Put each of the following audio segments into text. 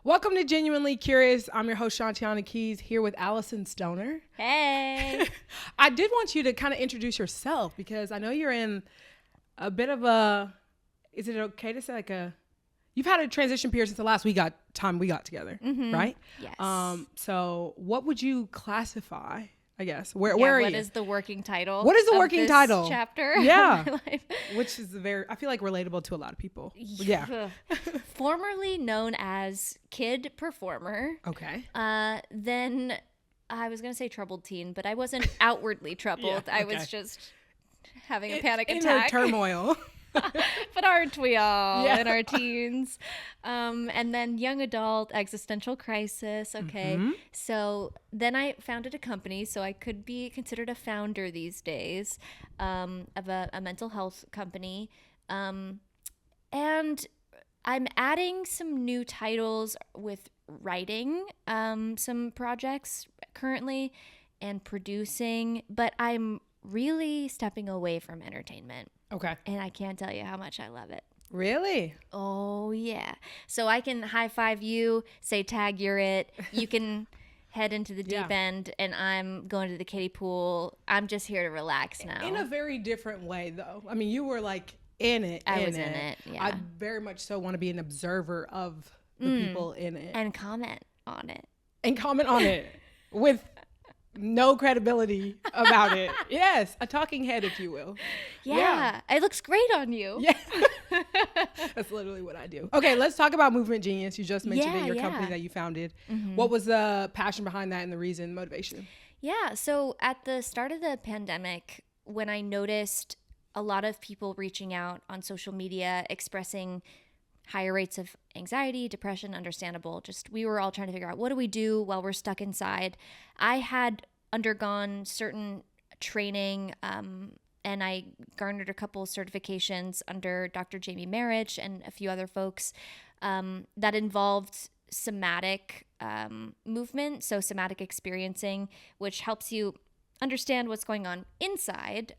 Welcome to Genuinely Curious. I'm your host, Shantiana Keys, here with Alyson Stoner. Hey. I did want you to kind of introduce yourself because I know you're in a bit of a, is it okay to say you've had a transition period since the last time we got together, right? Yes. So what would you classify, I guess? Where are you? What is the working title? What is the of working this title? chapter? Yeah. Of my life? Which is I feel like relatable to a lot of people. Yeah. Formerly known as kid performer. Okay. Then I was going to say troubled teen, but I wasn't outwardly troubled. Yeah, I was okay. just having a panic Inner attack. turmoil. But aren't we all Yeah. in our teens? And then young adult existential crisis. Okay. So then I founded a company, so I could be considered a founder these days of a mental health company. And I'm adding some new titles with writing some projects currently and producing, but I'm really stepping away from entertainment. Okay. And I can't tell you how much I love it. Really? Oh, yeah. So I can high five you, say tag, you're it. You can head into the deep end, and I'm going to the kiddie pool. I'm just here to relax now. In a very different way, though. I mean, you were like in it. I was in it, yeah. I very much so want to be an observer of the people in it. And comment on it. And comment on it with no credibility about it. Yes, a talking head, if you will. Yeah. It looks great on you. Yeah. That's literally what I do. Okay, let's talk about Movement Genius. You just mentioned it, your company that you founded. What was the passion behind that and the reason, motivation? Yeah, so at the start of the pandemic, when I noticed a lot of people reaching out on social media expressing higher rates of anxiety, depression, understandable. Just we were all trying to figure out what do we do while we're stuck inside. I had undergone certain training and I garnered a couple certifications under Dr. Jamie Marich and a few other folks that involved somatic movement, so somatic experiencing, which helps you understand what's going on inside,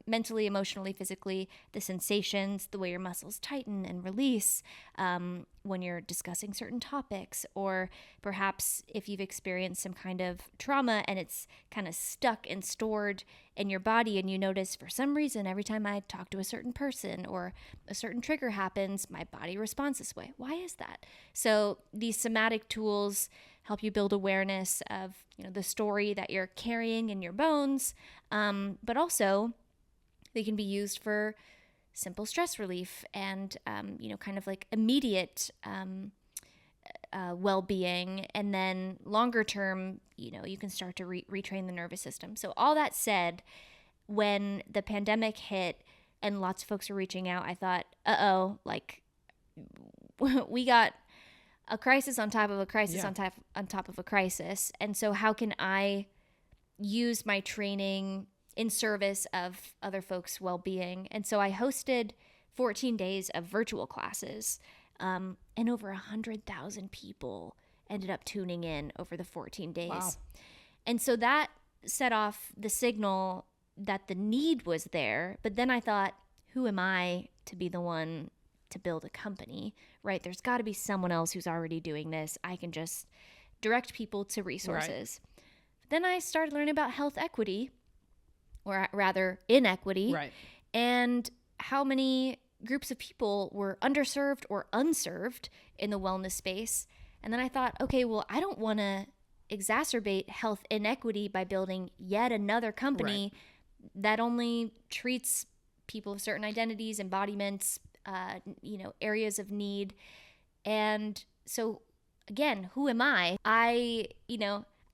mentally, emotionally, physically, the sensations, the way your muscles tighten and release when you're discussing certain topics, or perhaps if you've experienced some kind of trauma and it's kind of stuck and stored in your body and you notice for some reason every time I talk to a certain person or a certain trigger happens, my body responds this way. Why is that? So these somatic tools help you build awareness of, the story that you're carrying in your bones, but also they can be used for simple stress relief and, kind of like immediate well-being. And then longer term, you can start to retrain the nervous system. So all that said, when the pandemic hit and lots of folks were reaching out, I thought, we got a crisis on top of a crisis on top of a crisis. And so how can I use my training in service of other folks' well-being? And so I hosted 14 days of virtual classes, and over 100,000 people ended up tuning in over the 14 days. Wow. And so that set off the signal that the need was there. But then I thought, who am I to be the one to build a company, right? There's got to be someone else who's already doing this. I can just direct people to resources. Right. Then I started learning about health equity, or rather inequity, right, and how many groups of people were underserved or unserved in the wellness space. And then I thought, okay, well, I don't want to exacerbate health inequity by building yet another company that only treats people of certain identities, embodiments, areas of need. And so again, who am I? I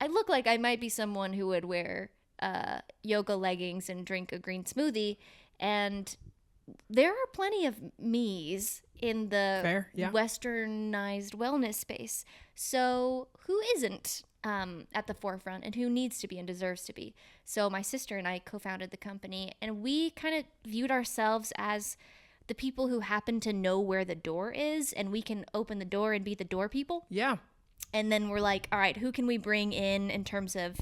look like I might be someone who would wear yoga leggings and drink a green smoothie. And there are plenty of me's in the westernized wellness space. So who isn't at the forefront and who needs to be and deserves to be? So my sister and I co-founded the company, and we kind of viewed ourselves as the people who happen to know where the door is, and we can open the door and be the door people. Yeah. And then we're like, all right, who can we bring in terms of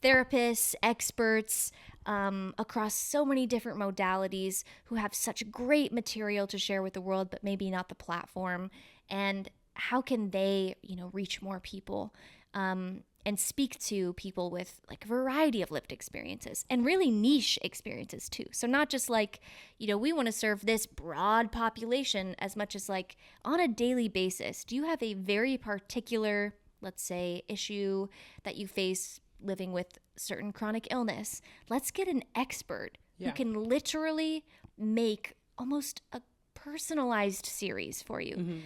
therapists, experts, across so many different modalities who have such great material to share with the world, but maybe not the platform. And how can they, reach more people, and speak to people with like a variety of lived experiences and really niche experiences too. So not just like, we want to serve this broad population as much as like on a daily basis. Do you have a very particular, let's say, issue that you face living with certain chronic illness? Let's get an expert who can literally make almost a personalized series for you.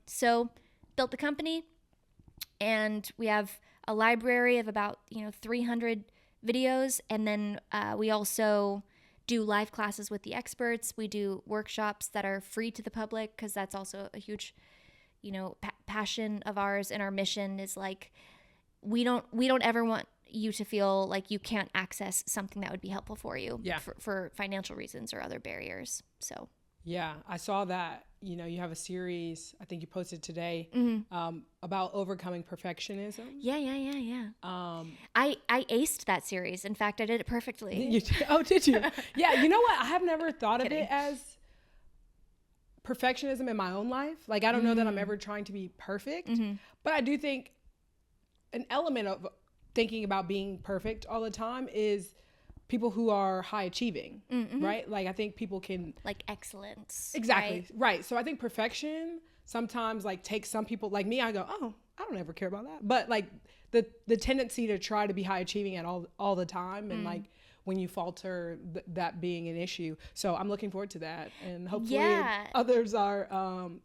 So built the company, and we have a library of about 300 videos, and then we also do live classes with the experts. We do workshops that are free to the public, because that's also a huge passion of ours, and our mission is like we don't ever want you to feel like you can't access something that would be helpful for you for financial reasons or other barriers. So yeah, I saw that. You have a series, I think you posted today, about overcoming perfectionism. Yeah. I aced that series. In fact, I did it perfectly. Did you? Yeah, you know what? I have never thought of it as perfectionism in my own life. Like, I don't know that I'm ever trying to be perfect, but I do think an element of thinking about being perfect all the time is people who are high achieving, right? Like, I think people can like excellence. Exactly. Right. So I think perfection sometimes like takes some people like me. I go, oh, I don't ever care about that. But like the tendency to try to be high achieving at all the time. And like when you falter, that being an issue. So I'm looking forward to that. And hopefully others are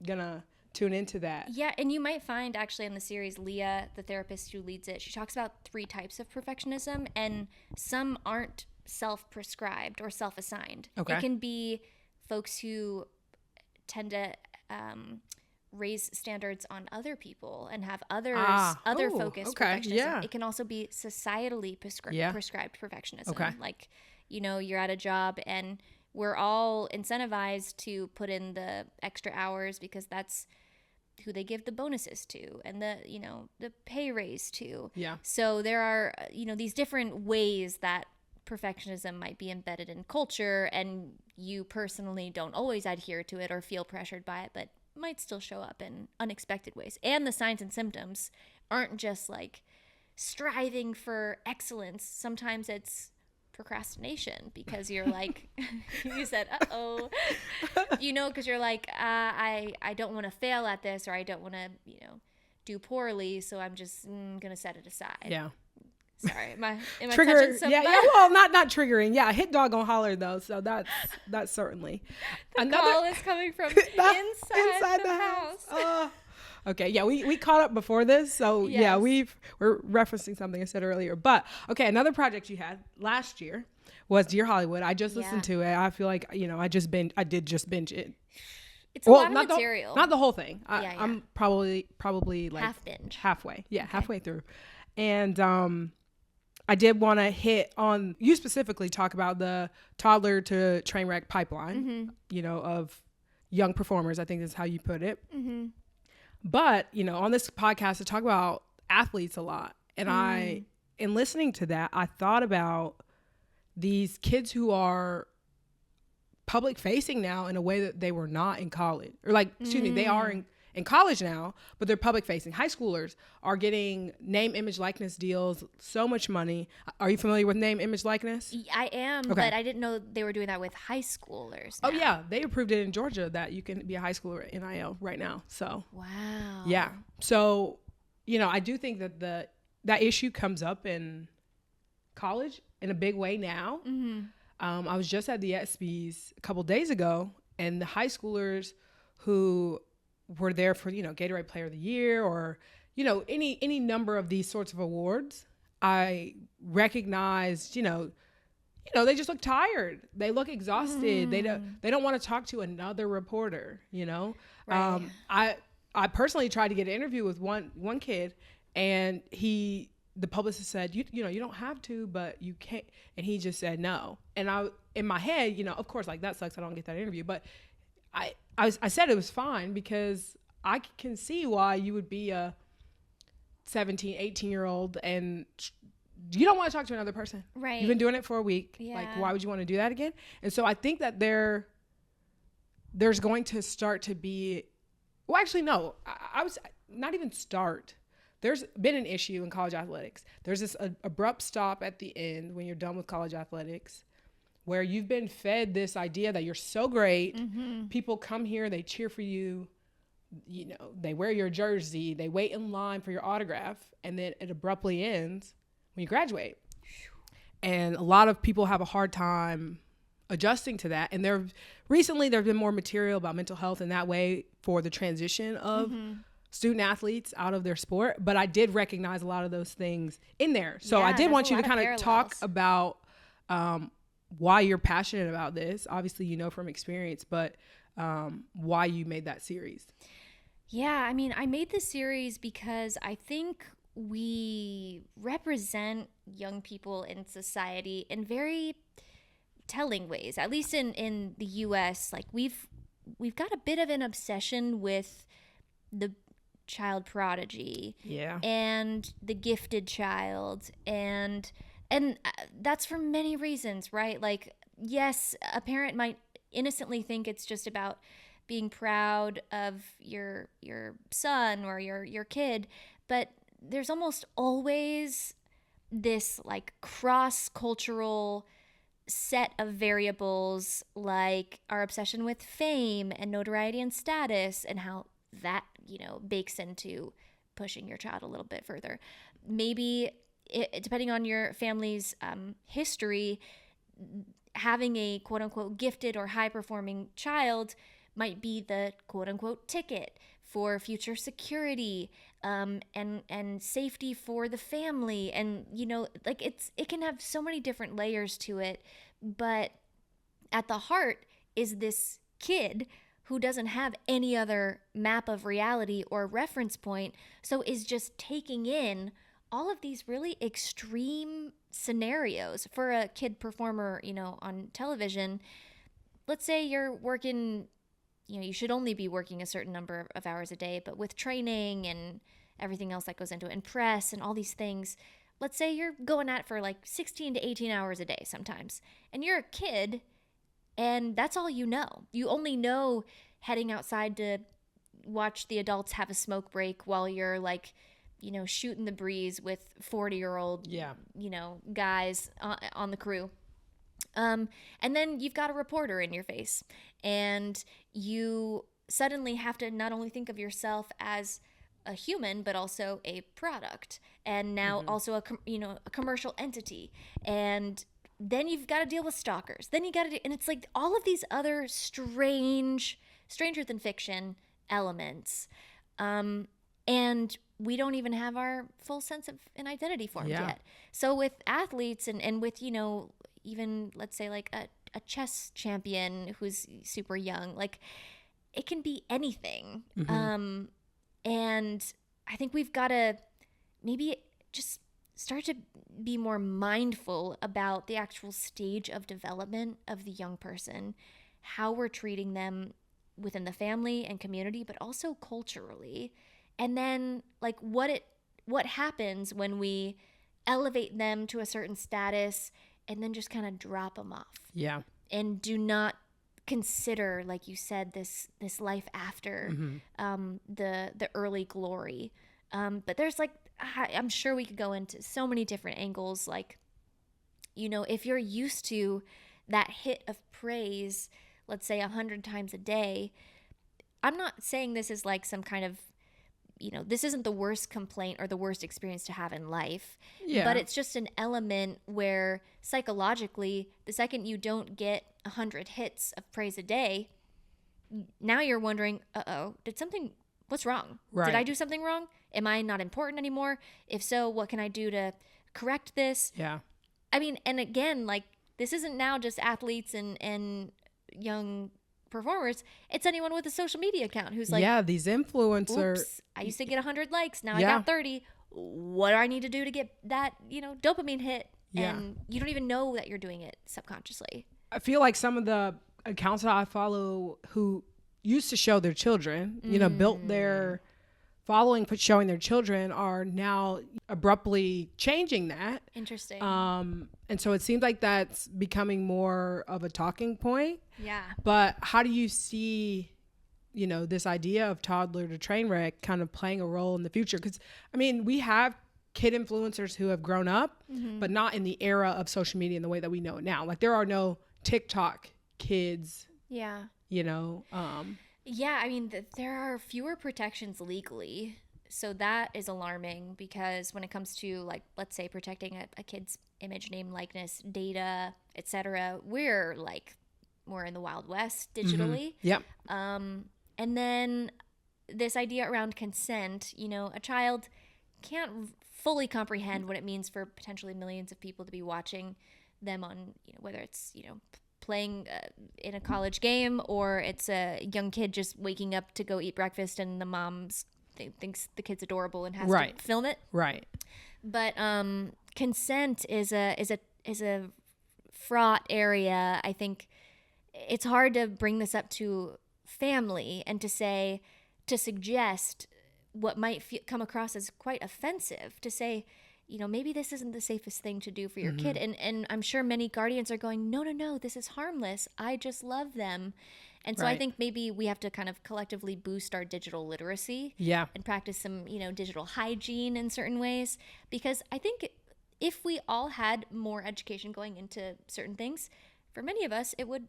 gonna tune into that. Yeah. And you might find actually in the series, Leah, the therapist who leads it, she talks about 3 types of perfectionism, and some aren't self-prescribed or self-assigned. Okay. It can be folks who tend to raise standards on other people and have other focused perfectionism. Yeah. It can also be societally prescribed perfectionism. Okay. Like, you're at a job and we're all incentivized to put in the extra hours because that's who they give the bonuses to and the pay raise to. Yeah. So there are, these different ways that perfectionism might be embedded in culture, and you personally don't always adhere to it or feel pressured by it, but might still show up in unexpected ways. And the signs and symptoms aren't just like striving for excellence. Sometimes it's procrastination, because you're like, you said, because you're like, I don't want to fail at this, or I don't want to, do poorly. So I'm just going to set it aside. Yeah. Sorry, am I Trigger, touching something? Yeah, well, not triggering. Yeah, hit dog on holler though, so that's certainly. Another call is coming from inside the house. Okay, yeah, we caught up before this, so yes. Yeah, we're referencing something I said earlier. But okay, another project you had last year was Dear Hollywood. I just listened to it. I feel like I did just binge it. It's a lot of material. Not the whole thing. I'm probably like half binge. Halfway. Yeah, okay. Halfway through, and I did want to hit on, you specifically talk about the toddler to train wreck pipeline, of young performers. I think that's how you put it. But, on this podcast, I talk about athletes a lot. And in listening to that, I thought about these kids who are public facing now in a way that they were not in college. Or they are in college now, but they're public facing. High schoolers are getting name, image, likeness deals, so much money. Are you familiar with name, image, likeness? I am, okay. But I didn't know they were doing that with high schoolers now. Oh yeah, they approved it in Georgia that you can be a high schooler at NIL right now. So wow. Yeah. So, I do think that that issue comes up in college in a big way now. I was just at the ESPYs a couple days ago, and the high schoolers who were there for, Gatorade Player of the Year or, any number of these sorts of awards, I recognized, they just look tired. They look exhausted. They don't want to talk to another reporter, Right. I personally tried to get an interview with one kid, and the publicist said, you don't have to, but you can't. And he just said no. And in my head, of course, like that sucks. I don't get that interview, but I said it was fine because I can see why you would be a 17, 18-year-old and you don't want to talk to another person. Right. You've been doing it for a week. Yeah. Like, why would you want to do that again? And so I think that there's going to start to be Well, actually, no. I was not even start. There's been an issue in college athletics. There's this abrupt stop at the end when you're done with college athletics, where you've been fed this idea that you're so great. Mm-hmm. People come here, they cheer for you. You know, they wear your jersey, they wait in line for your autograph, and then it abruptly ends when you graduate. And a lot of people have a hard time adjusting to that. And recently there's been more material about mental health in that way for the transition of student athletes out of their sport. But I did recognize a lot of those things in there. So I did want you to kind of talk about why you're passionate about this. Obviously, you know from experience, but why you made that series. Yeah, I mean, I made this series because I think we represent young people in society in very telling ways. At least in the US, like we've got a bit of an obsession with the child prodigy, and the gifted child, and that's for many reasons, right? Like, yes, a parent might innocently think it's just about being proud of your son or your kid, but there's almost always this like cross-cultural set of variables, like our obsession with fame and notoriety and status, and how that, you know, bakes into pushing your child a little bit further. Maybe depending on your family's history, having a quote unquote gifted or high performing child might be the quote unquote ticket for future security, and safety for the family. And, you know, like it can have so many different layers to it, but at the heart is this kid who doesn't have any other map of reality or reference point, so is just taking in all of these really extreme scenarios. For a kid performer, you know, on television, let's say you're working, you know, you should only be working a certain number of hours a day, but with training and everything else that goes into it, and press and all these things, let's say you're going at it for like 16 to 18 hours a day sometimes, and you're a kid, and that's all you know. You only know heading outside to watch the adults have a smoke break while you're like, you know, shooting the breeze with 40-year-old, you know, guys on the crew. And then you've got a reporter in your face, and you suddenly have to not only think of yourself as a human, but also a product, and now also a commercial entity. And then you've got to deal with stalkers. Then you got to and it's like all of these other stranger than fiction elements. And we don't even have our full sense of an identity formed yet. So with athletes and with, you know, even let's say like a chess champion who's super young, like it can be anything. And I think we've got to maybe just start to be more mindful about the actual stage of development of the young person, how we're treating them within the family and community, but also culturally. And then like what happens when we elevate them to a certain status and then just kind of drop them off. Yeah. And do not consider, like you said, this life after the early glory. But there's like, I'm sure we could go into so many different angles. Like, you know, if you're used to that hit of praise, let's say 100 times a day, I'm not saying this is like some kind of, you know, this isn't the worst complaint or the worst experience to have in life. Yeah. But it's just an element where psychologically, the second you don't get 100 hits of praise a day, now you're wondering, what's wrong? Right. Did I do something wrong? Am I not important anymore? If so, what can I do to correct this? Yeah. I mean, and again, like, this isn't now just athletes and young performers. It's anyone with a social media account who's like, yeah, these influencers. Oops, I used to get 100 likes. Now I got 30. What do I need to do to get that, you know, dopamine hit? Yeah. And you don't even know that you're doing it subconsciously. I feel like some of the accounts that I follow who used to show their children, you know, built their following for showing their children, are now abruptly changing that. Interesting. And so it seems like that's becoming more of a talking point. Yeah. But how do you see you know, this idea of toddler to train wreck kind of playing a role in the future. Because, I mean, we have kid influencers who have grown up, but not in the era of social media in the way that we know it now. Like, there are no TikTok kids, Yeah. you know. Yeah, I mean, there are fewer protections legally. So that is alarming because when it comes to, like, let's say protecting a kid's image, name, likeness, data, etc., we're in the Wild West digitally. Yep. And then this idea around consent, you know, a child can't fully comprehend what it means for potentially millions of people to be watching them on, you know, whether it's, you know, playing in a college game, or it's a young kid just waking up to go eat breakfast and the mom's thinks the kid's adorable and has to film it. Right. But consent is a fraught area. I think it's hard to bring this up to family and to suggest what might come across as quite offensive, to say, you know, maybe this isn't the safest thing to do for your kid. And I'm sure many guardians are going, no, this is harmless. I just love them. And so I think maybe we have to kind of collectively boost our digital literacy and practice some, you know, digital hygiene in certain ways. Because I think if we all had more education going into certain things, for many of us, it would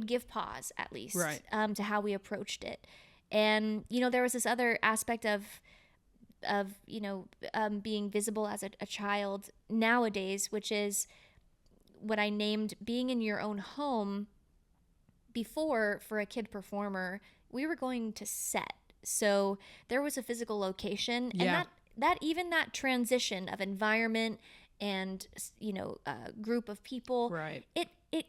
give pause, at least, to how we approached it. And, you know, there was this other aspect of you know, being visible as a child nowadays, which is what I named being in your own home. Before, for a kid performer, we were going to set. So there was a physical location. And that transition of environment and, you know, group of people, it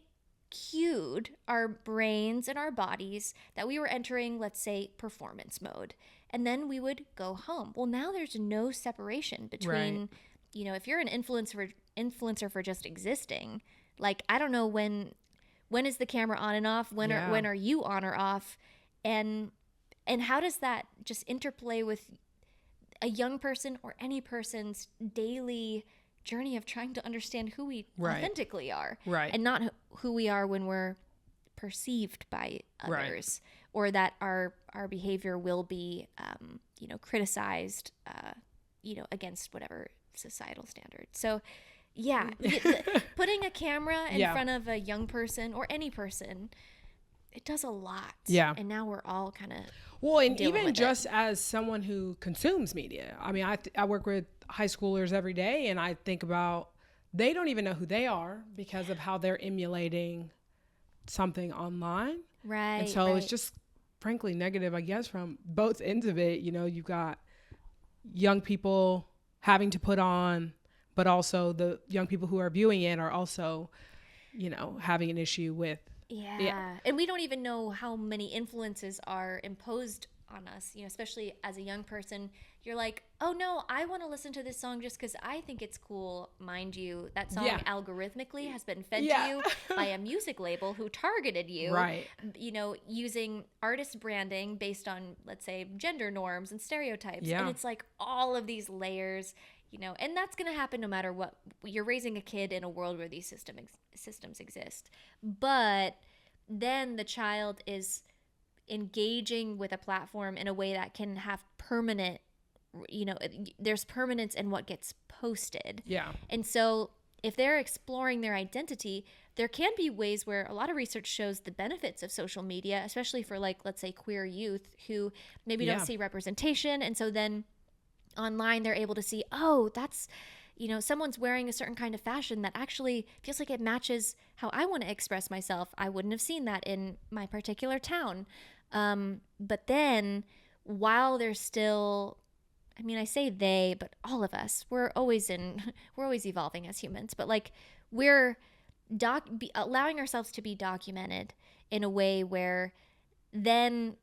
cued our brains and our bodies that we were entering, let's say, performance mode. And then we would go home. Well, now there's no separation between, you know, if you're an influencer for just existing, like, I don't know when is the camera on and off? When are you on or off? And how does that just interplay with a young person or any person's daily journey of trying to understand who we authentically are, and not who we are when we're perceived by others, or that our behavior will be, you know, criticized, you know, against whatever societal standard. So, yeah, putting a camera in front of a young person or any person, it does a lot. Yeah. And now we're all kind of and even just as someone who consumes media, I mean, I work with high schoolers every day, and I think about, they don't even know who they are because of how they're emulating something online. Right. And so it's just frankly negative, I guess, from both ends of it. You know, you've got young people having to put on, but also the young people who are viewing it are also, you know, having an issue with. Yeah. And we don't even know how many influences are imposed on us, you know, especially as a young person. You're like, oh no, I want to listen to this song just because I think it's cool. Mind you, that song algorithmically has been fed to you by a music label who targeted you, you know, using artist branding based on, let's say, gender norms and stereotypes. And it's like all of these layers, you know, and that's going to happen no matter what. You're raising a kid in a world where these systems exist. But then the child is engaging with a platform in a way that can have permanent, you know, there's permanence in what gets posted. Yeah. And so if they're exploring their identity, there can be ways where a lot of research shows the benefits of social media, especially for, like, let's say, queer youth who maybe don't see representation. And so then online they're able to see, oh, that's, you know, someone's wearing a certain kind of fashion that actually feels like it matches how I want to express myself. I wouldn't have seen that in my particular town. But then while they're still, I mean, I say they, but all of us, we're always evolving as humans, but like we're allowing ourselves to be documented in a way where then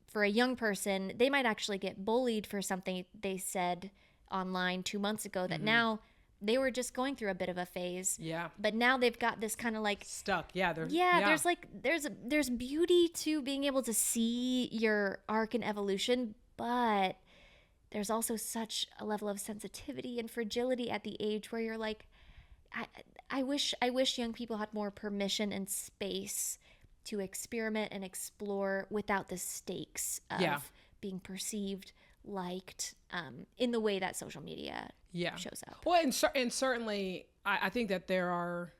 for a young person, they might actually get bullied for something they said online 2 months ago that now they were just going through a bit of a phase. Yeah. But now they've got this kind of like stuck. Yeah. There's like, there's beauty to being able to see your arc and evolution, but there's also such a level of sensitivity and fragility at the age where you're like, I wish young people had more permission and space to experiment and explore without the stakes of being perceived, liked, in the way that social media shows up. Well, and certainly I think that there are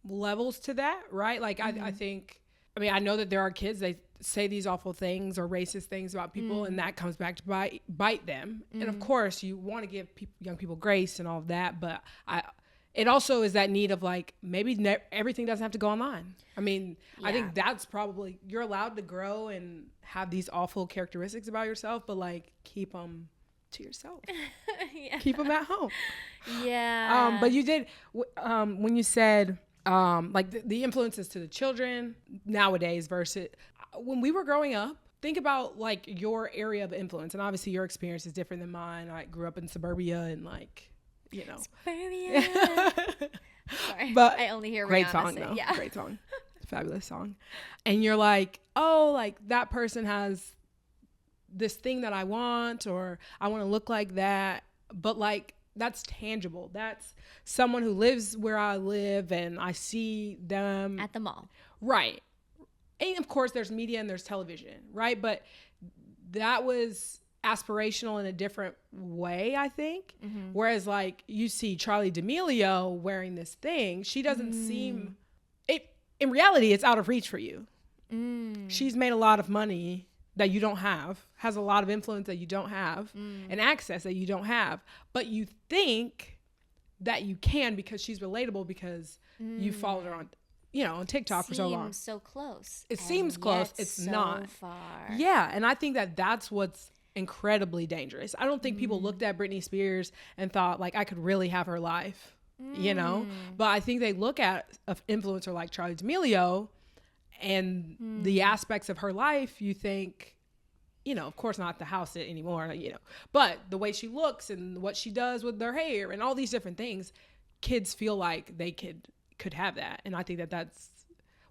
levels to that, right? Like I think, I mean, I know that there are kids, they say these awful things or racist things about people, and that comes back to bite them. And of course you want to give young people grace and all of that, but it also is that need of like, maybe everything doesn't have to go online. I mean, I think that's probably, you're allowed to grow and have these awful characteristics about yourself, but like keep them to yourself. Keep them at home. But you did, when you said, like the influences to the children nowadays versus when we were growing up, think about like your area of influence. And obviously your experience is different than mine. I grew up in suburbia and like, you know. Suburbia. Sorry, but I only hear great Rihanna song say, though. yeah. Great song. Fabulous song. And you're like, oh, like that person has this thing that I want, or I want to look like that. But like, that's tangible. That's someone who lives where I live and I see them at the mall. Right. And of course there's media and there's television, right? But that was aspirational in a different way, I think. Whereas like you see Charlie D'Amelio wearing this thing, she doesn't seem, in reality, it's out of reach for you. She's made a lot of money that you don't have, has a lot of influence that you don't have, and access that you don't have. But you think that you can because she's relatable, because you followed her on, you know, on TikTok for so long. Seems so close. It seems close. It's so not. Far. Yeah, and I think that that's what's incredibly dangerous. I don't think people looked at Britney Spears and thought like, I could really have her life, you know? But I think they look at an influencer like Charli D'Amelio and the aspects of her life, you think, you know, of course not the house anymore, you know, but the way she looks and what she does with her hair and all these different things, kids feel like they could have that. And I think that that's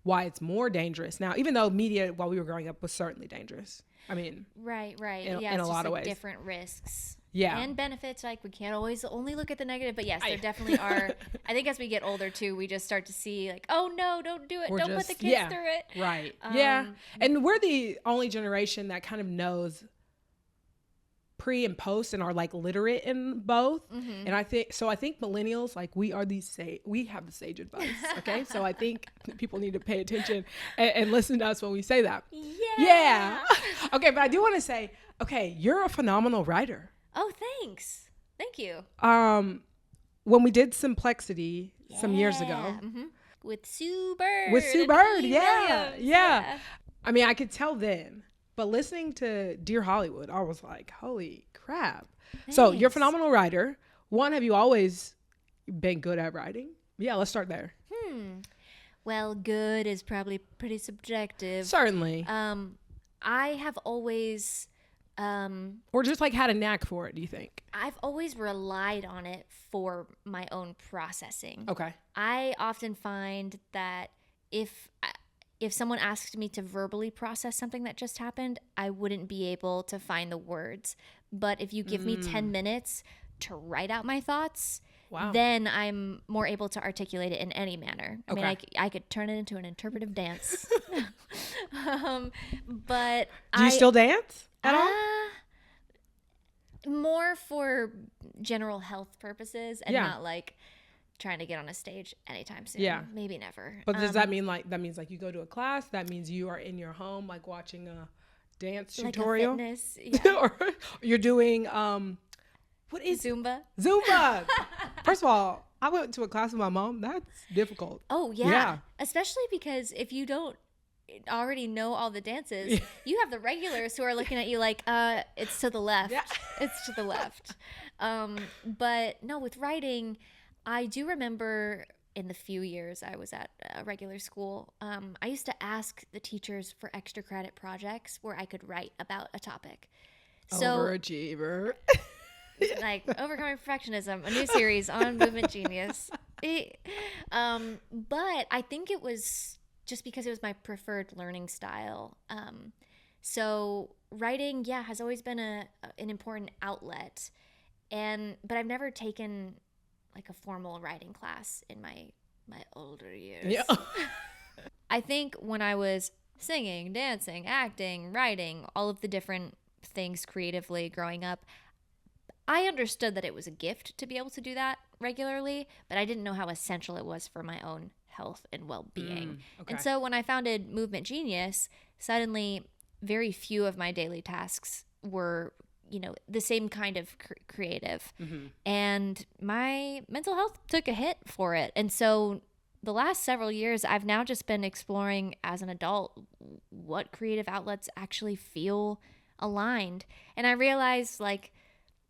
why it's more dangerous now, even though media while we were growing up was certainly dangerous. I mean, right. In Yeah, a lot of like ways. different risks. Yeah. And benefits. Like we can't always only look at the negative, but yes, there definitely are. I think as we get older too, we just start to see like, oh no, don't do it. Don't put the kids through it. Right. Yeah. And we're the only generation that kind of knows pre and post and are like literate in both. And I think millennials, like we have the sage advice. Okay. So I think people need to pay attention and listen to us when we say that. Yeah. Okay. But I do want to say, okay, you're a phenomenal writer. Oh, thanks. Thank you. When we did Simplexity some years ago. With Sue Bird. Yeah. I mean, I could tell then, but listening to Dear Hollywood, I was like, holy crap. Thanks. So you're a phenomenal writer. One, have you always been good at writing? Yeah, let's start there. Well, good is probably pretty subjective. Certainly. I have always... or just like had a knack for it, do you think? I've always relied on it for my own processing. Okay. I often find that if someone asked me to verbally process something that just happened, I wouldn't be able to find the words. But if you give me 10 minutes to write out my thoughts, then I'm more able to articulate it in any manner. I mean, I could turn it into an interpretive dance. But do you still dance at all? More for general health purposes and not like trying to get on a stage anytime soon. Yeah. Maybe never. But does that mean like you go to a class? That means you are in your home, like watching a dance tutorial? Like a fitness, or you're doing, what is Zumba? Zumba. First of all, I went to a class with my mom. That's difficult. Oh, yeah. Especially because if you don't already know all the dances, you have the regulars who are looking at you like, it's to the left. Yeah. It's to the left. But no, with writing, I do remember in the few years I was at a regular school, I used to ask the teachers for extra credit projects where I could write about a topic. So, overachiever. Like Overcoming Perfectionism, a new series on Movement Genius. But I think it was just because it was my preferred learning style. So writing, has always been an important outlet. But I've never taken like a formal writing class in my older years. Yeah. I think when I was singing, dancing, acting, writing, all of the different things creatively growing up, I understood that it was a gift to be able to do that regularly, but I didn't know how essential it was for my own health and well-being. Okay. And so when I founded Movement Genius, suddenly very few of my daily tasks were, the same kind of creative. And my mental health took a hit for it. And so the last several years, I've now just been exploring as an adult what creative outlets actually feel aligned. And I realized, like,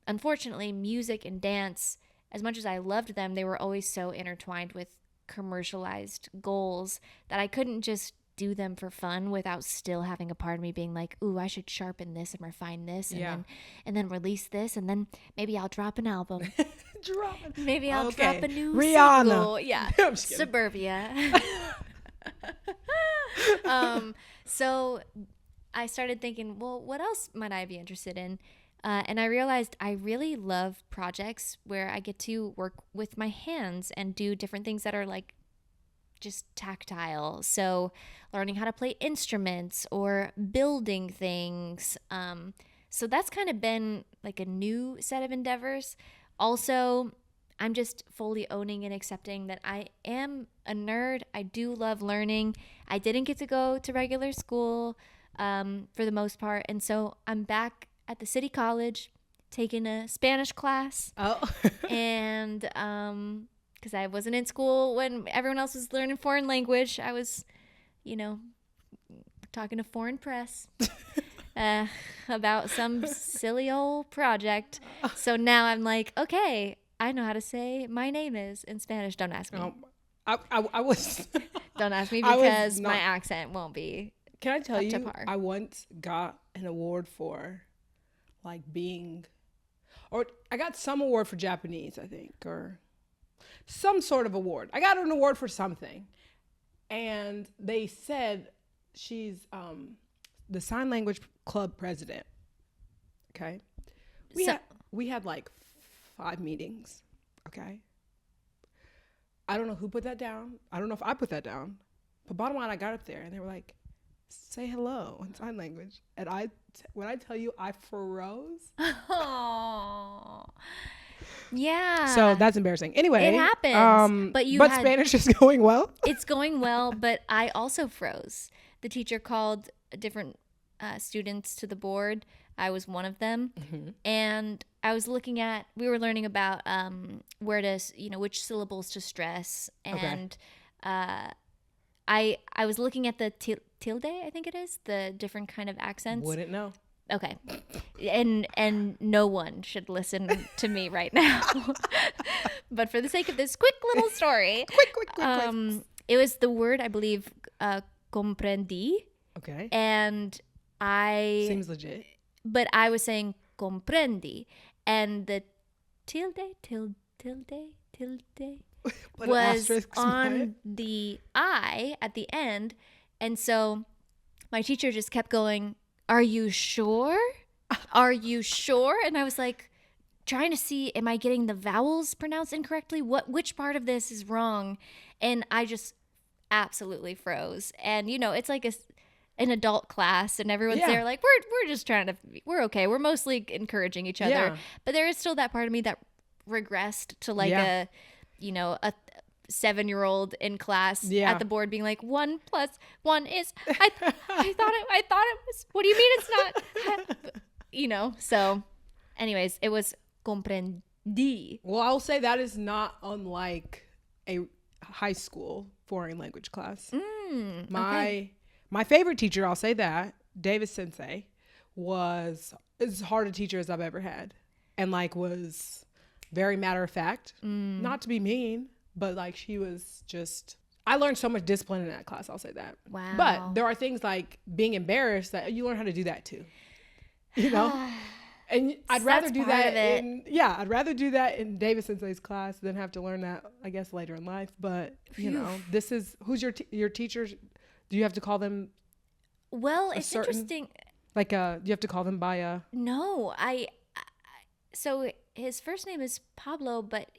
unfortunately, music and dance, as much as I loved them, they were always so intertwined with commercialized goals that I couldn't just do them for fun without still having a part of me being like, ooh, I should sharpen this and refine this and then release this, and then maybe I'll drop an album. Maybe I'll drop a new single. Yeah. Suburbia. So I started thinking, well, what else might I be interested in? And I realized I really love projects where I get to work with my hands and do different things that are like just tactile. So learning how to play instruments or building things. So that's kind of been like a new set of endeavors. Also, I'm just fully owning and accepting that I am a nerd. I do love learning. I didn't get to go to regular school for the most part. And so I'm back at the city college taking a Spanish class. Oh. And because I wasn't in school when everyone else was learning foreign language, I was, talking to foreign press about some silly old project. So now I'm like, okay, I know how to say my name is in Spanish. Don't ask me. I was. Don't ask me because my accent won't be. Can I tell you? I once got an award for, like, I got some award for Japanese, I think, or some sort of award. I got an award for something, and they said she's the sign language club president. Okay, we had like 5 meetings. Okay, I don't know who put that down. I don't know if I put that down, but bottom line, I got up there and they were like, "Say hello" in sign language, and when I tell you, I froze. Oh. Yeah. So that's embarrassing. Anyway, it happens. But Spanish is going well. It's going well, but I also froze. The teacher called different students to the board. I was one of them, and I was we were learning about where to, which syllables to stress, and I was looking at the tilde, I think it is, the different kind of accents. Wouldn't know. Okay. And no one should listen to me right now. But for the sake of this quick little story, quick. It was the word, I believe, comprendí. Okay. And seems legit. But I was saying comprendí, and the tilde was on the I at the end, and so my teacher just kept going, "Are you sure? Are you sure?" And I was like, trying to see, am I getting the vowels pronounced incorrectly? Which part of this is wrong? And I just absolutely froze. And it's like an adult class, and everyone's there like, we're just we're okay. We're mostly encouraging each other. Yeah. But there is still that part of me that regressed to like a 7-year-old in class at the board being like, 1 + 1 is, I thought it was, what do you mean it's not? So anyways, it was comprendí. Well, I'll say that is not unlike a high school foreign language class. My favorite teacher, I'll say that, Davis Sensei, was as hard a teacher as I've ever had, and like was very matter of fact, not to be mean, but like she was just, I learned so much discipline in that class, I'll say that. Wow. But there are things like being embarrassed that you learn how to do that too, and I'd rather do that I'd rather do that in Davis Sensei's class than have to learn that, I guess, later in life. But this is, who's your teachers? Do you have to call them? Well, it's interesting. Like do you have to call them by a? No, so his first name is Pablo, but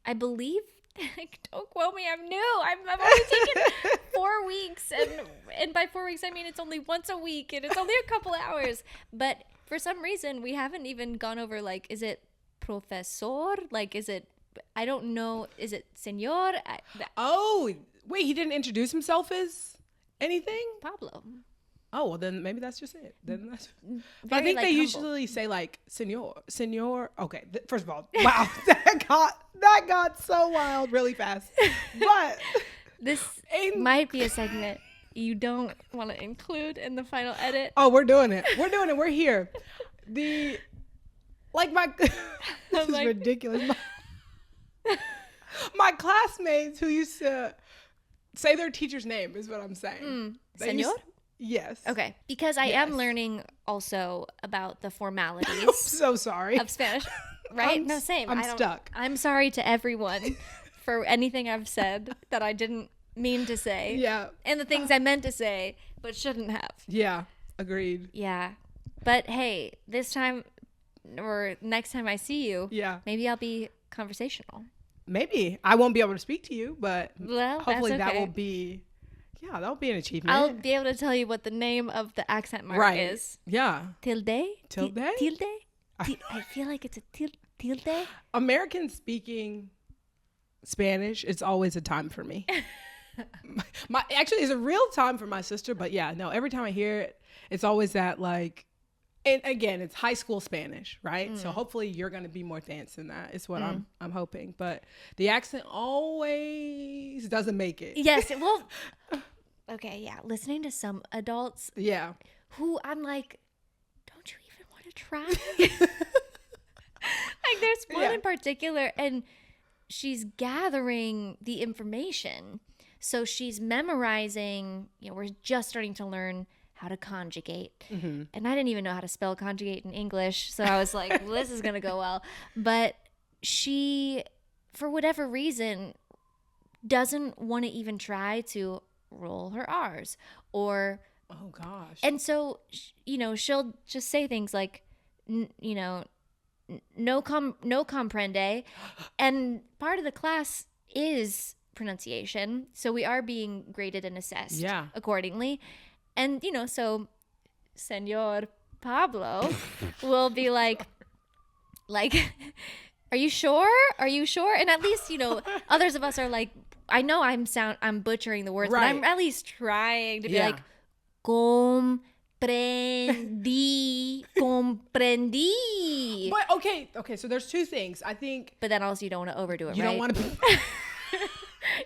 I believe Like, don't quote me. I'm new. I've only taken 4 weeks, and by 4 weeks I mean it's only once a week, and it's only a couple hours. But for some reason, we haven't even gone over, like, is it profesor? Like, is it? I don't know. Is it señor? Oh, wait, he didn't introduce himself as anything? Pablo. Oh, well, then maybe that's just it. Then that's. But I Very, think like, they humble. usually say like señor. Okay, first of all, wow, that got so wild really fast. But This might be a segment you don't want to include in the final edit. oh, we're doing it. We're here. This is like- ridiculous. My classmates who used to say their teacher's name is what I'm saying. Señor? Yes. Okay, because I am learning also about the formalities So sorry. of Spanish, right? I'm Same. I'm stuck. I'm sorry to everyone for anything I've said that I didn't mean to say. Yeah. And the things I meant to say but shouldn't have. Yeah. Agreed. Yeah. But hey, this time or next time I see you, Yeah. maybe I'll be conversational. Maybe I won't be able to speak to you, but Well, hopefully that's that okay. will be. Yeah, that'll be an achievement. I'll be able to tell you what the name of the accent mark is. Yeah. Tilde? Tilde? Tilde? I feel like it's a tilde. American speaking Spanish, it's always a time for me. Actually, it's a real time for my sister, but yeah, no, every time I hear it, it's always that like, and again, it's high school Spanish, right? So hopefully you're going to be more advanced than that. Is what I'm hoping. But the accent always doesn't make it. Yes, well, okay, yeah. Listening to some adults Yeah. who I'm like, don't you even want to try? Like, there's one in particular, and she's gathering the information. So she's memorizing, we're just starting to learn how to conjugate. And I didn't even know how to spell conjugate in English. So I was like, well, this is going to go well. But she, for whatever reason, doesn't want to even try to roll her R's or, Oh gosh. and so, she'll just say things like, no comprende. And part of the class is pronunciation. So we are being graded and assessed accordingly. And, so Senor Pablo will be like, are you sure? Are you sure? And at least, others of us are like, I know I'm butchering the words, but I'm at least trying to be like, comprendí. But okay. So there's two things. I think. But then also you don't want to overdo it, You right? don't want to.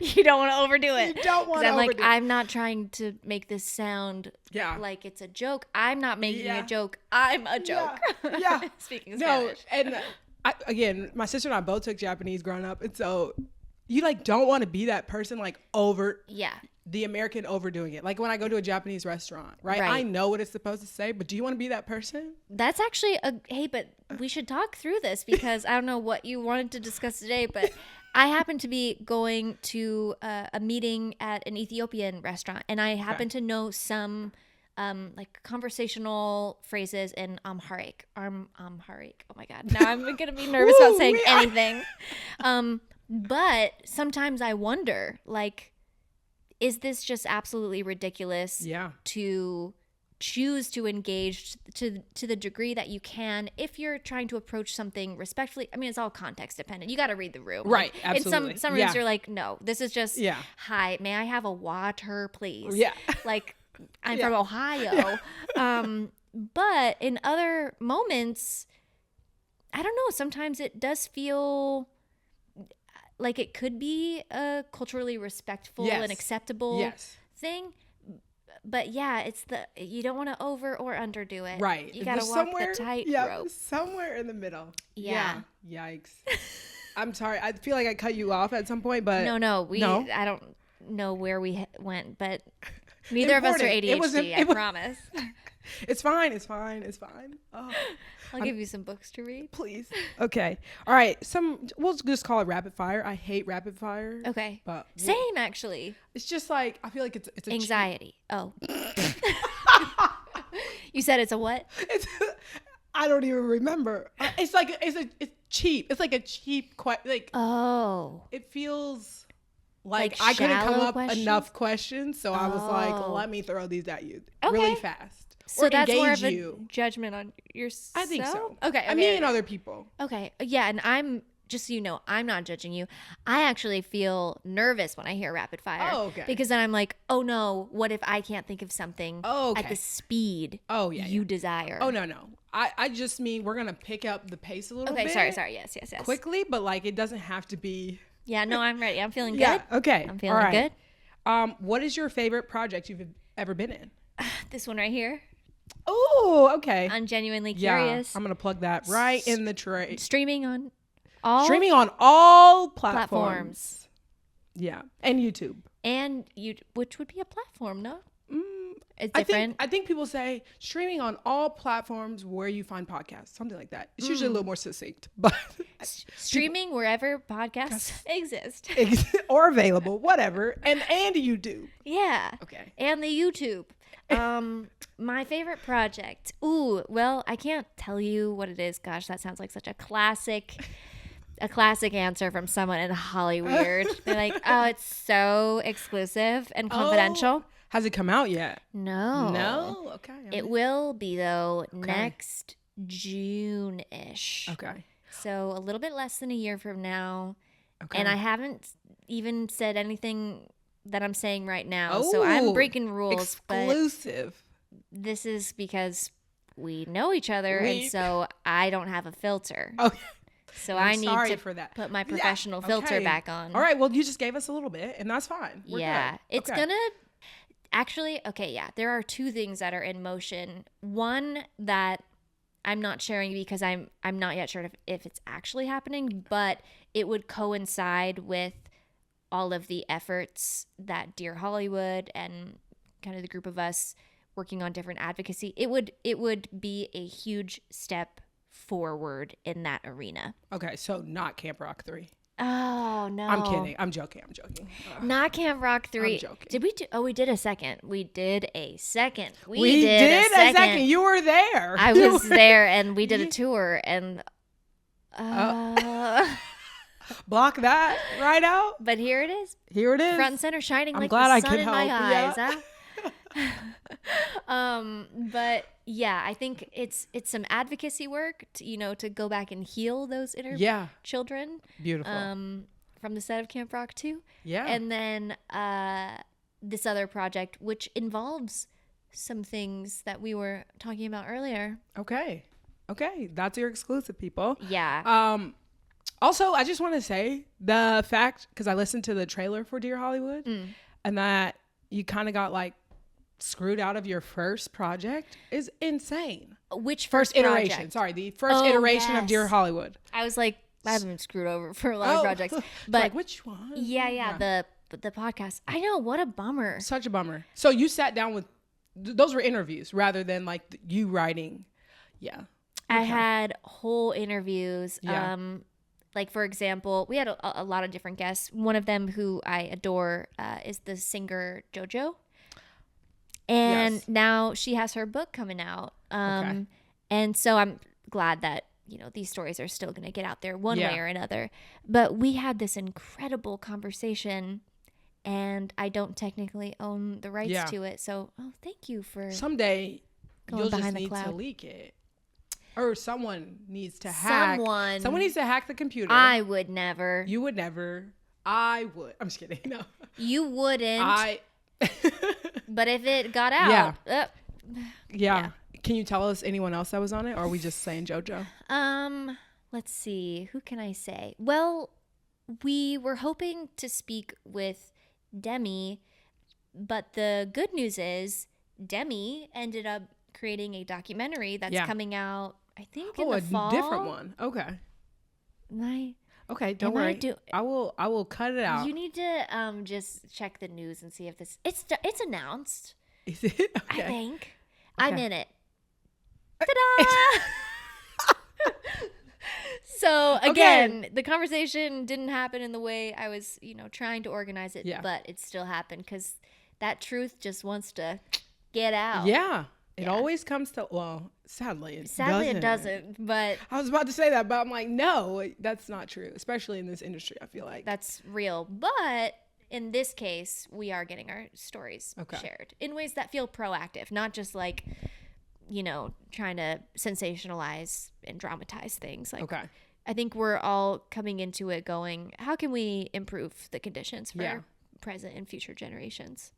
You don't want to overdo it. You don't want to I'm overdo like, it. I'm not trying to make this sound like it's a joke. I'm not making a joke. I'm a joke. Yeah. Speaking Spanish. And again, my sister and I both took Japanese growing up, and so you don't want to be that person over. Yeah. The American overdoing it. Like when I go to a Japanese restaurant, right? I know what it's supposed to say, but do you want to be that person? That's actually hey, but we should talk through this because I don't know what you wanted to discuss today, but I happen to be going to a meeting at an Ethiopian restaurant, and I happen to know some conversational phrases in Amharic. Amharic. Oh my God. Now I'm going to be nervous about saying anything. But sometimes I wonder, is this just absolutely ridiculous to choose to engage to the degree that you can if you're trying to approach something respectfully? I mean, it's all context dependent. You got to read the room. Right, absolutely. In some rooms, you're like, no, this is just, hi, may I have a water, please? Yeah. I'm from Ohio. But in other moments, I don't know, sometimes it does feel like it could be a culturally respectful and acceptable thing. But it's you don't want to over or underdo it. Right. You got to walk the tightrope. Somewhere in the middle. Yeah. Yikes. I'm sorry. I feel like I cut you off at some point, but No. I don't know where we went, but neither of us are ADHD, I promise. It's fine. Oh, I'll give you some books to read. Please. Okay. All right. We'll just call it rapid fire. I hate rapid fire. Okay. But same, actually. It's just I feel like it's a anxiety. Oh. You said it's a what? I don't even remember. It's like it's cheap. It's like a cheap like. Oh. It feels like Like I couldn't come shallow up questions? enough questions, so I was like, Oh. let me throw these at you Okay. really fast. So or that's more of engage a you. judgment on yourself? I think so. Okay. Me and other people. Okay. Yeah, and I'm just so you know, I'm not judging you. I actually feel nervous when I hear rapid fire. Oh, okay. Because then I'm like, oh no, what if I can't think of something Oh, okay. at the speed you desire? Oh, no. I just mean we're going to pick up the pace a little bit. Okay, sorry. Yes. Quickly, but like it doesn't have to be. Yeah, no, I'm ready. I'm feeling Yeah, good. okay. I'm feeling All right. good. What is your favorite project you've ever been in? This one right here. Oh, okay. I'm genuinely Yeah, curious. I'm going to plug that right in the tray. Streaming on all platforms. platforms. Yeah, and YouTube. And which would be a platform, no? It's I different. think people say streaming on all platforms where you find podcasts, something like that. It's usually a little more succinct, but Streaming wherever podcasts exist. or available, whatever, and YouTube. Yeah. Okay. And the YouTube. My favorite project. Ooh, well, I can't tell you what it is. Gosh, that sounds like such a classic answer from someone in Hollywood. They're like, oh, it's so exclusive and confidential. Oh, has it come out yet? No. Okay. It will be, though, next June-ish. Okay. So a little bit less than a year from now. Okay. And I haven't even said anything that I'm saying right now. So I'm breaking rules. Exclusive. But this is because we know each other, and so I don't have a filter. Okay. So I need to for that. put my professional filter back on. All right. Well, you just gave us a little bit, and that's fine. We're good. It's gonna actually. Okay, yeah. There are two things that are in motion. One that I'm not sharing because I'm not yet sure if it's actually happening, but it would coincide with all of the efforts that Dear Hollywood and kind of the group of us working on different advocacy. It would be a huge step forward in that arena. Okay, so not Camp Rock 3. Oh, no. I'm kidding. I'm joking. Not Camp Rock 3. I'm joking. Did we do? Oh, we did a second. We did a second. We did a second. You were there. I was there, and we did a tour, and block that right out. But here it is. Here it is. Front and center, shining like glad the I sun could in my help. eyes. But yeah, I think it's some advocacy work to go back and heal those inner children. Beautiful. From the set of Camp Rock 2. Yeah. And then this other project, which involves some things that we were talking about earlier. Okay. That's your exclusive, people. Yeah. Also, I just want to say the fact, because I listened to the trailer for Dear Hollywood, and that you kind of got like screwed out of your first project is insane. Which first project? iteration? Sorry, the first iteration of Dear Hollywood. I was like, I haven't been screwed over for a lot of projects, but like, which one? Yeah. The podcast. I know, what a bummer. Such a bummer. So you sat down with those were interviews rather than like you writing. Yeah. I had whole interviews. Yeah. Like, for example, we had a lot of different guests. One of them who I adore is the singer JoJo. And now she has her book coming out. And so I'm glad that, these stories are still going to get out there one way or another. But we had this incredible conversation, and I don't technically own the rights to it. So, thank you for someday you'll just need to leak it. Or someone needs to hack. Someone needs to hack the computer. I would never. You would never. I would. I'm just kidding. No. You wouldn't. But if it got out. Yeah. Can you tell us anyone else that was on it? Or are we just saying JoJo? Let's see. Who can I say? Well, we were hoping to speak with Demi. But the good news is Demi ended up creating a documentary that's coming out, I think, in the fall. A different one. Okay. Okay, don't worry. I will cut it out. You need to just check the news and see if it's announced. Is it? Okay. I think. Okay. I'm in it. Ta-da! So again, the conversation didn't happen in the way I was, trying to organize it, but it still happened because that truth just wants to get out. Yeah. It always comes to, Sadly, Sadly, it doesn't. But I was about to say that, but I'm like, no, that's not true. Especially in this industry, I feel like. that's real. But in this case, we are getting our stories shared in ways that feel proactive, not just like, trying to sensationalize and dramatize things. Like, I think we're all coming into it going, how can we improve the conditions for present and future generations?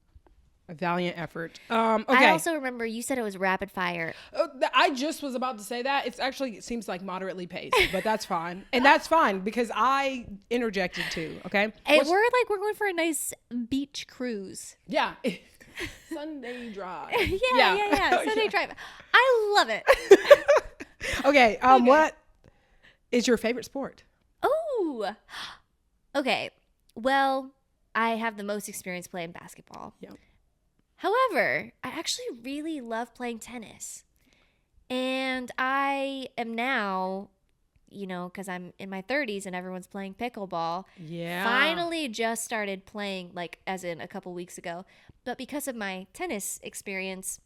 A valiant effort. I also remember you said it was rapid fire. I just was about to say that. It seems like moderately paced, but that's fine. And that's fine because I interjected too, okay? And we're going for a nice beach cruise. Yeah. Sunday drive. Yeah. Sunday drive. I love it. Okay, what is your favorite sport? Oh. Okay. Well, I have the most experience playing basketball. Yeah. However, I actually really love playing tennis. And I am now, because I'm in my 30s and everyone's playing pickleball. Yeah. Finally just started playing, like, as in a couple weeks ago. But because of my tennis experience,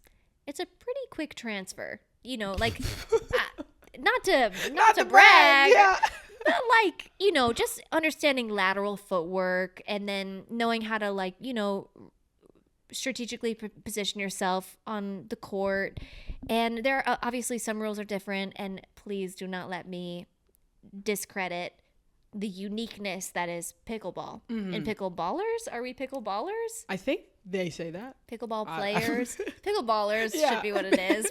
it's a pretty quick transfer. Like, not to brag. Yeah. But like, just understanding lateral footwork and then knowing how to, like, strategically position yourself on the court. And there are obviously some rules are different, and please do not let me discredit the uniqueness that is pickleball. And pickleballers, are we pickleballers? I think they say that. Pickleball players. Pickleballers should be what it is.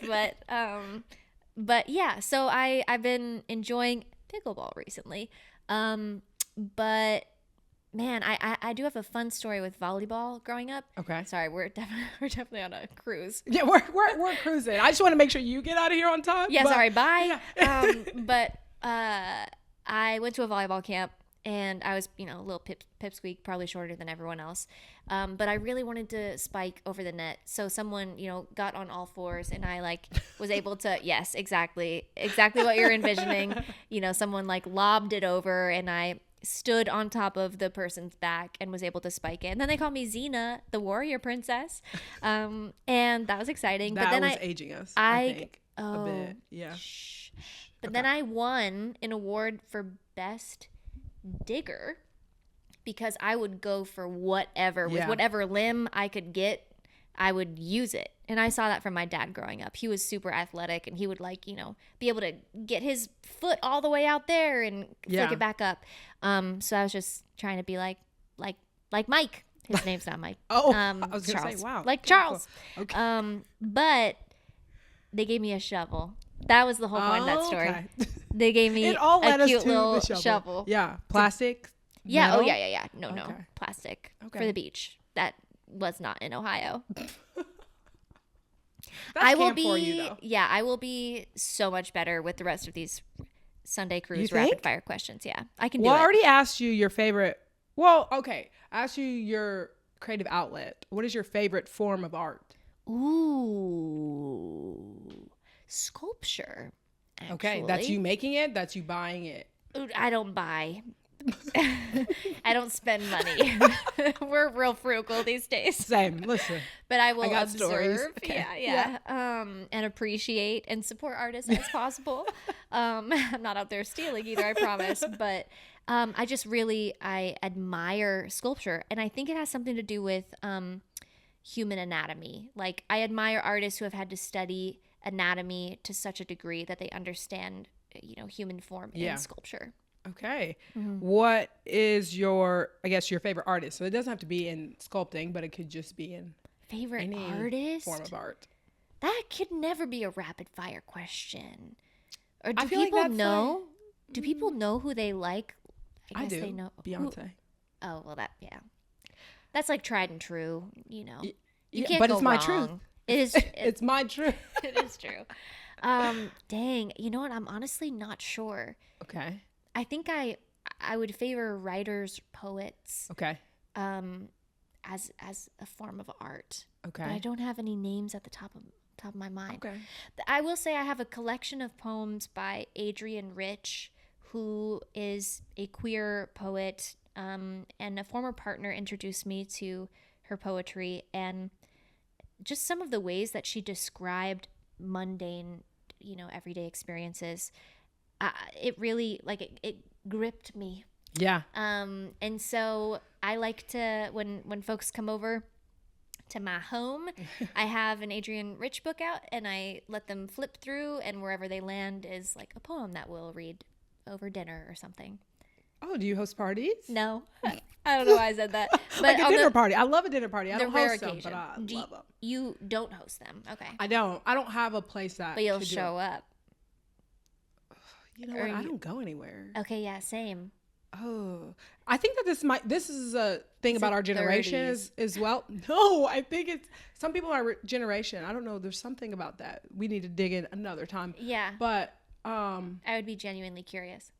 But yeah, so I've been enjoying pickleball recently. But man, I do have a fun story with volleyball growing up. Okay. Sorry, we're definitely on a cruise. Yeah, we're cruising. I just want to make sure you get out of here on time. Yeah, sorry, bye. Yeah. But I went to a volleyball camp, and I was, a little pipsqueak, probably shorter than everyone else. But I really wanted to spike over the net. So someone, got on all fours, and I was able to, yes, exactly what you're envisioning. Someone lobbed it over, and I stood on top of the person's back and was able to spike it. And then they called me Xena, the warrior princess. And that was exciting. That but then was aging us, I think, a bit. Yeah. But then I won an award for best digger because I would go for whatever. With whatever limb I could get, I would use it. And I saw that from my dad growing up. He was super athletic, and he would be able to get his foot all the way out there and flick it back up. So I was just trying to be like Mike. His name's not Mike. I was going to say, wow. Like Charles. Okay. But they gave me a shovel. That was the whole point of that story. Okay. They gave me a cute little shovel. Yeah. Plastic? Yeah. Metal? Oh, yeah. No. Plastic for the beach. That was not in Ohio. I will be for you, though. Yeah, I will be so much better with the rest of these Sunday cruise rapid fire questions. Yeah, I can do it. Well, I already asked you your favorite. Well, okay. I asked you your creative outlet. What is your favorite form of art? Ooh, sculpture. Actually. Okay, that's you making it. That's you buying it. I don't buy. I don't spend money. We're real frugal these days. Same. Listen. But I will observe. Stories. Okay. Yeah. And appreciate and support artists as possible. I'm not out there stealing either, I promise. But I admire sculpture. And I think it has something to do with human anatomy. Like, I admire artists who have had to study anatomy to such a degree that they understand, human form in sculpture. Okay. Mm-hmm. What is your favorite artist? So it doesn't have to be in sculpting, but it could just be in favorite artist form of art. That could never be a rapid fire question. Or do people know? Do people know who they like? I guess do. They know Beyonce. Oh, well, that's like tried and true. You can't but go it's my wrong. Truth. It is. It's my truth. It is true. Dang. You know what? I'm honestly not sure. Okay. I think I would favor writers, poets. Okay. As a form of art. Okay. But I don't have any names at the top of my mind. Okay. I will say I have a collection of poems by Adrienne Rich, who is a queer poet, and a former partner introduced me to her poetry, and just some of the ways that she described mundane everyday experiences, it really it gripped me. Yeah. And so I like to, when folks come over to my home, I have an Adrienne Rich book out, and I let them flip through, and wherever they land is like a poem that we'll read over dinner or something. Oh, do you host parties? No. I don't know why I said that. But like a dinner party. I love a dinner party. I don't rare host them, occasion. but I love them. You don't host them. Okay. I don't have a place that. But you'll show up. You know what? I don't go anywhere. Okay, yeah, same. Oh, I think that this is a thing about our generation as well. No, I think it's some people are generation. I don't know. There's something about that. We need to dig in another time. Yeah. But I would be genuinely curious.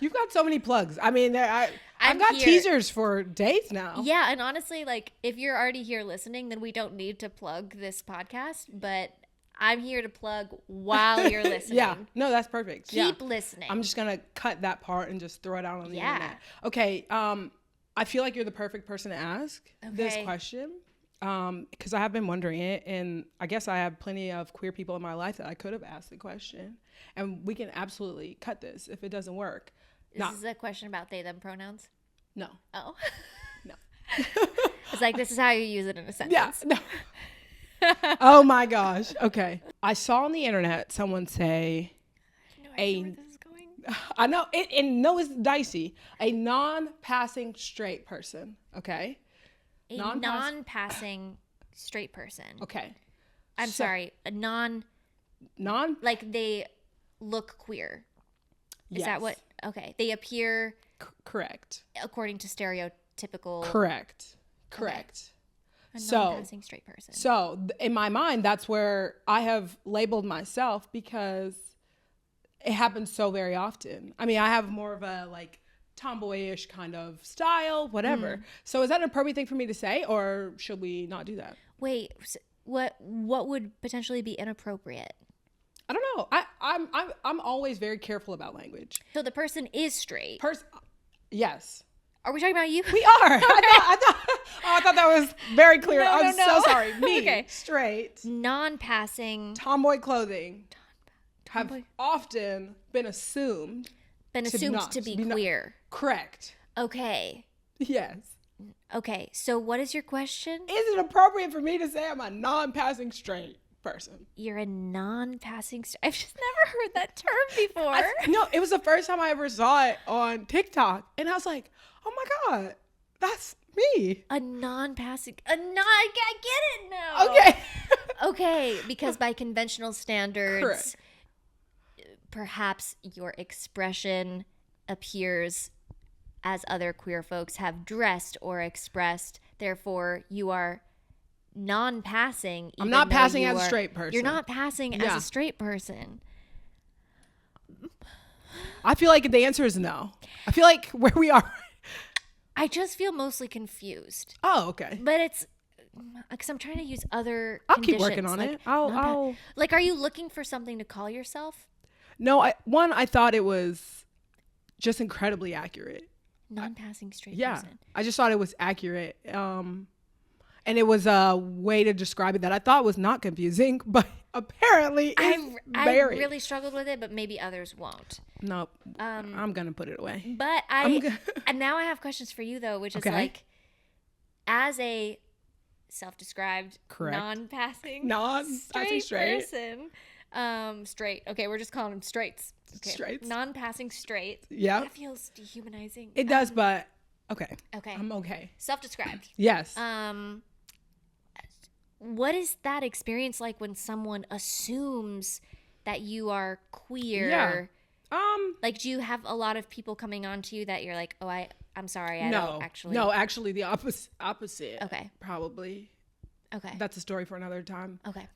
You've got so many plugs. I mean, I've got teasers for days now. Yeah, and honestly, if you're already here listening, then we don't need to plug this podcast. But I'm here to plug while you're listening. Yeah, no, that's perfect. Keep listening. I'm just gonna cut that part and just throw it out on the internet. Okay. I feel like you're the perfect person to ask this question. Because I have been wondering it, and I guess I have plenty of queer people in my life that I could have asked the question, and we can absolutely cut this if it doesn't work. Is this a question about they them pronouns? No. Oh. No. It's like, this is how you use it in a sentence. Yeah. No. Oh my gosh. Okay. I saw on the internet someone say I have no idea where this is going. I know it, and no, it's dicey. A non-passing straight person. Okay. A non-passing straight person. Okay. I'm sorry. A non like they look queer. Is that what? Okay. They appear correct according to stereotypical. Correct. Okay. A non-passing straight person. So in my mind, that's where I have labeled myself because it happens so very often. I mean, I have more of a tomboyish kind of style, whatever. So is that an appropriate thing for me to say, or should we not do that? Wait, what would potentially be inappropriate? I don't know. I'm always very careful about language. So the person is straight. Yes. Are we talking about you? We are. Okay. I thought that was very clear. I'm so sorry. Me, okay. Straight, non-passing, tomboy clothing have often been assumed to be queer. Correct. Okay. Yes. Okay. So what is your question? Is it appropriate for me to say I'm a non-passing straight person? You're a non-passing I've just never heard that term before. No, it was the first time I ever saw it on TikTok, and I was like, oh my God, that's me. A non-passing, I get it now. Okay. Okay, because by conventional standards, correct, perhaps your expression appears as other queer folks have dressed or expressed. Therefore, you are non-passing. I'm not passing as a straight person. You're not passing as a straight person. I feel like the answer is no. I feel like where we are. I just feel mostly confused. Oh, okay. But it's because I'm trying to use other I'll conditions. keep working on it. I'll are you looking for something to call yourself? No, I thought it was just incredibly accurate. Non-passing straight person. Yeah. I just thought it was accurate. And it was a way to describe it that I thought was not confusing, but apparently is very. I really struggled with it, but maybe others won't. No, I'm going to put it away. But and now I have questions for you, though, which is as a self-described non-passing straight person, straight. Okay, we're just calling them straights. Okay. Straights. Non-passing straight. Yeah. That feels dehumanizing. It does, but okay. Okay. I'm okay. Self-described. Yes. What is that experience like when someone assumes that you are queer? Yeah. Do you have a lot of people coming on to you that you're like, oh, I'm sorry, I don't actually. No, actually the opposite. Okay. Probably. Okay. That's a story for another time. Okay.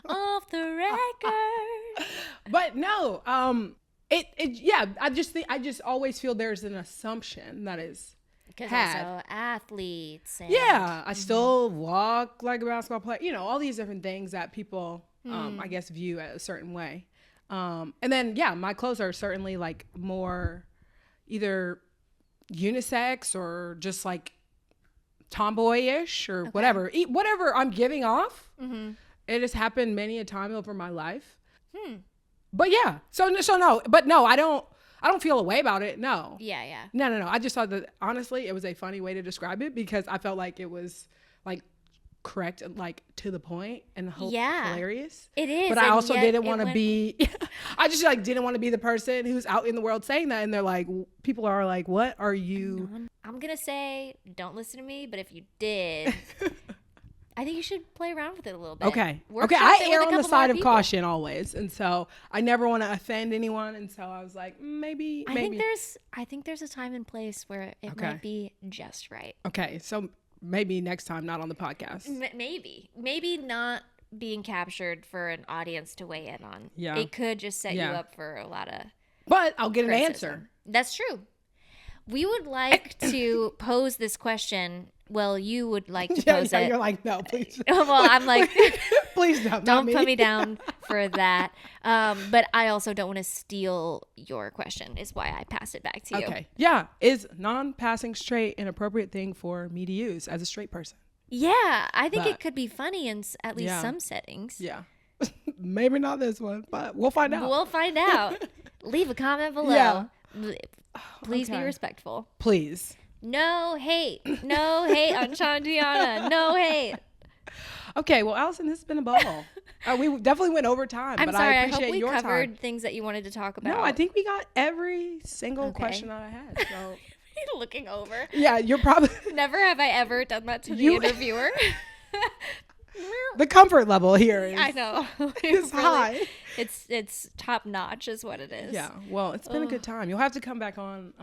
Off the record. But no, I just always feel there's an assumption that is because also athletes. And, I still walk like a basketball player. All these different things that people, I guess, view a certain way. And then, my clothes are certainly more either unisex or just tomboyish or whatever I'm giving off. Mm-hmm. It has happened many a time over my life. But yeah, so no, but no, I don't feel a way about it. No. Yeah. No. I just thought that honestly, it was a funny way to describe it because I felt like it was like correct and like to the point and hilarious. It is. But I also didn't want to be, I just like didn't want to be the person who's out in the world saying that. And they're like, people are like, what are you? I'm going to say, don't listen to me. But if you did, I think you should play around with it a little bit. Okay. I err on the side of caution always. And so I never want to offend anyone. And so I was like, maybe. I think there's a time and place where it might be just right. Okay. So maybe next time, not on the podcast. Maybe not being captured for an audience to weigh in on. Yeah. It could just set you up for a lot of But I'll get criticism. an answer. That's true. We would like to pose this question. Well, you would like to pose it. You're like, no, please. Well, I'm like, please don't put me down for that. But I also don't want to steal your question, is why I pass it back to you. Okay. Yeah. Is non-passing straight an appropriate thing for me to use as a straight person? Yeah. I think it could be funny in at least some settings. Yeah. Maybe not this one, but we'll find out. We'll find out. Leave a comment below. Yeah. Please be respectful. Please. No hate. No hate on Shantiana. No hate. Okay, well, Alyson, this has been a ball. We definitely went over time, I'm but sorry, I appreciate your time. I hope we covered things that you wanted to talk about. No, I think we got every single question that I had. So. Looking over. Yeah, you're probably... Never have I ever done that to the interviewer. The comfort level here is... I know. It's high. It's top notch is what it is. Yeah, well, it's been a good time. You'll have to come back on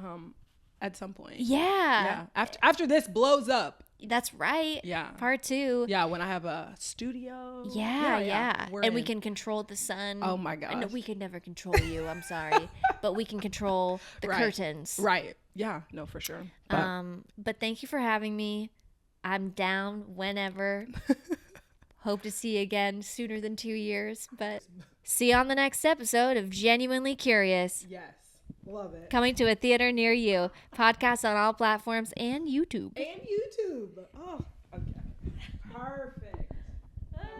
at some point. Yeah. After this blows up. That's right. Yeah. Part 2. Yeah, when I have a studio. Yeah. And we can control the sun. Oh my gosh. No, we could never control you. I'm sorry. But we can control the curtains. Right. Yeah. No, for sure. But thank you for having me. I'm down whenever. Hope to see you again sooner than 2 years. But see you on the next episode of Genuinely Curious. Yes. Love it. Coming to a theater near you. Podcast on all platforms and YouTube. Oh, okay. Perfect.